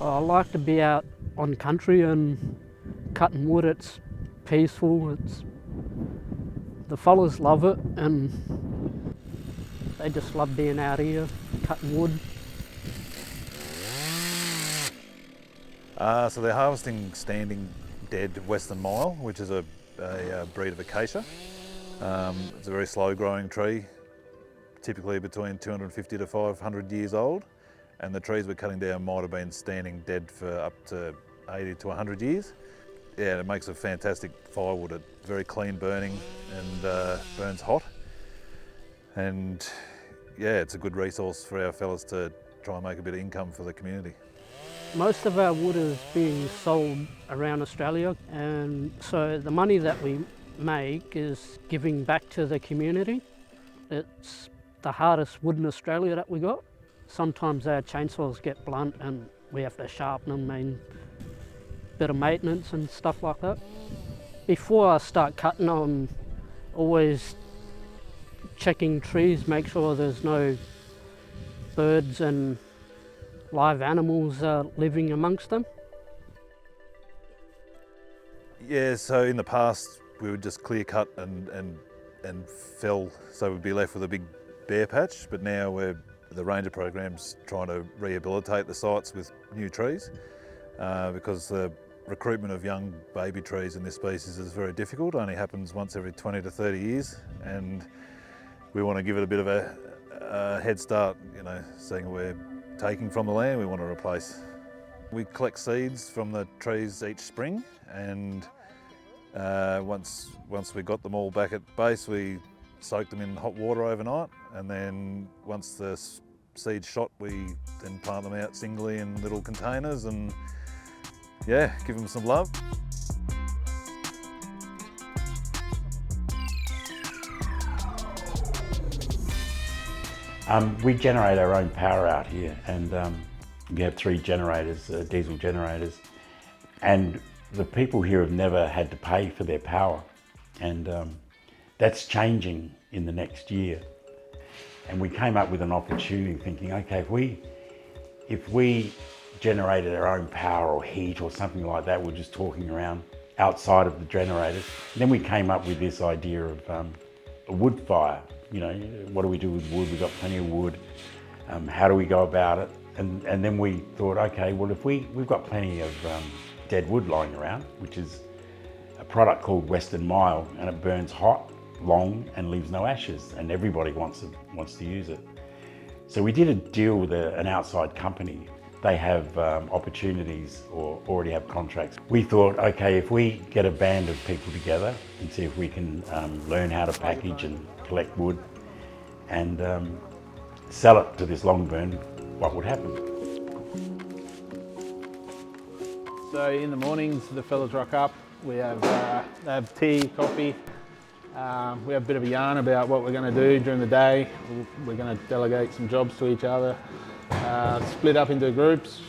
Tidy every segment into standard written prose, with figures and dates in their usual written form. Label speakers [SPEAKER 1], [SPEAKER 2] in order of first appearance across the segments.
[SPEAKER 1] I like to be out on country and cutting wood. It's peaceful. The fellas love it and they just love being out here cutting wood.
[SPEAKER 2] So they're harvesting standing dead Western Myall, which is a breed of acacia. It's a very slow growing tree, typically between 250 to 500 years old, and the trees we're cutting down might have been standing dead for up to 80 to 100 years. Yeah, it makes a fantastic firewood. It's very clean burning and burns hot. And yeah, it's a good resource for our fellas to try and make a bit of income for the community.
[SPEAKER 1] Most of our wood is being sold around Australia, and so the money that we make is giving back to the community. It's the hardest wood in Australia that we got. Sometimes our chainsaws get blunt and we have to sharpen them and bit of maintenance and stuff like that. Before I start cutting, I'm always checking trees, make sure there's no birds and live animals living amongst them.
[SPEAKER 2] Yeah, so in the past we would just clear cut and fell, so we'd be left with a big bare patch, but now the ranger program's trying to rehabilitate the sites with new trees because the recruitment of young baby trees in this species is very difficult. It only happens once every 20 to 30 years, and we want to give it a bit of a head start, you know, seeing we're taking from the land, we want to replace. We collect seeds from the trees each spring, and once we got them all back at base, we soak them in hot water overnight, and then once the seeds shot, we then plant them out singly in little containers and yeah, give them some love.
[SPEAKER 3] We generate our own power out here, and we have 3 generators, diesel generators, and the people here have never had to pay for their power, and that's changing in the next year. And we came up with an opportunity thinking, okay, if we generated our own power or heat or something like that, we're just talking around outside of the generators. And then we came up with this idea of a wood fire. You know, what do we do with wood? We've got plenty of wood. How do we go about it? And then we thought, okay, well, if we've got plenty of dead wood lying around, which is a product called Western Myall, and it burns hot, long, and leaves no ashes, and everybody wants to use it. So we did a deal with an outside company. They have opportunities or already have contracts. We thought, okay, if we get a band of people together and see if we can learn how to package and collect wood and sell it to this long burn, what would happen?
[SPEAKER 4] So in the mornings, the fellas rock up. We have they have tea, coffee. We have a bit of a yarn about what we're going to do during the day. We're going to delegate some jobs to each other, split up into groups,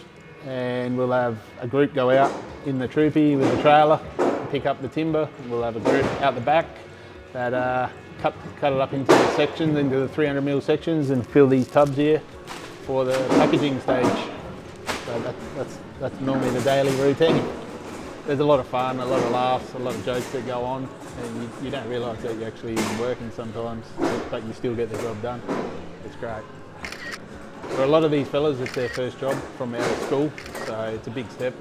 [SPEAKER 4] and we'll have a group go out in the troopy with the trailer, pick up the timber. We'll have a group out the back that cut it up into the sections, into the 300mm sections, and fill these tubs here for the packaging stage. So that's normally the daily routine. There's a lot of fun, a lot of laughs, a lot of jokes that go on, and you don't realise that you're actually working sometimes, but you still get the job done. It's great. For a lot of these fellas, it's their first job from out of school, so it's a big step.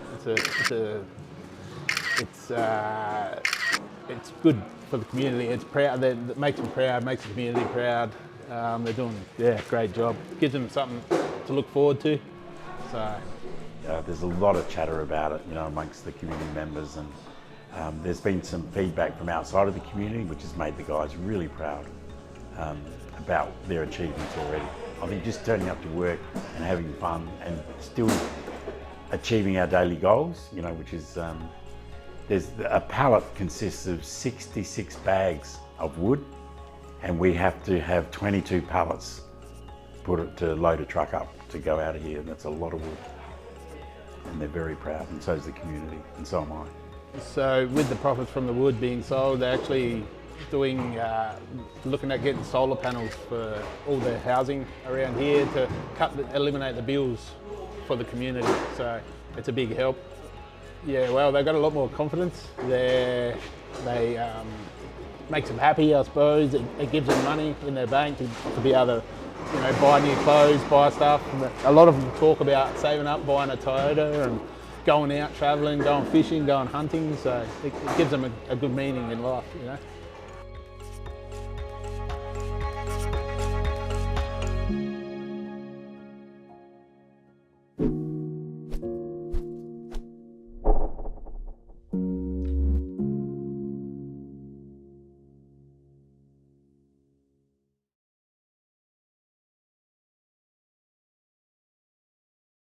[SPEAKER 4] It's good for the community. It's proud. It makes them proud, makes the community proud. They're doing a great job. Gives them something to look forward to. So.
[SPEAKER 3] There's a lot of chatter about it, you know, amongst the community members, and there's been some feedback from outside of the community, which has made the guys really proud about their achievements already. I think just turning up to work and having fun and still achieving our daily goals, you know, which is, a pallet consists of 66 bags of wood, and we have to have 22 pallets to load a truck up to go out of here, and that's a lot of wood. And they're very proud, and so is the community, and so am I.
[SPEAKER 4] So with the profits from the wood being sold, they're actually looking at getting solar panels for all the housing around here to eliminate the bills for the community. So it's a big help. Yeah, well, they've got a lot more confidence. They makes them happy, I suppose. It gives them money in their bank to be able to, you know, buy new clothes, buy stuff. A lot of them talk about saving up, buying a Toyota and going out travelling, going fishing, going hunting. So it gives them a good meaning in life, you know.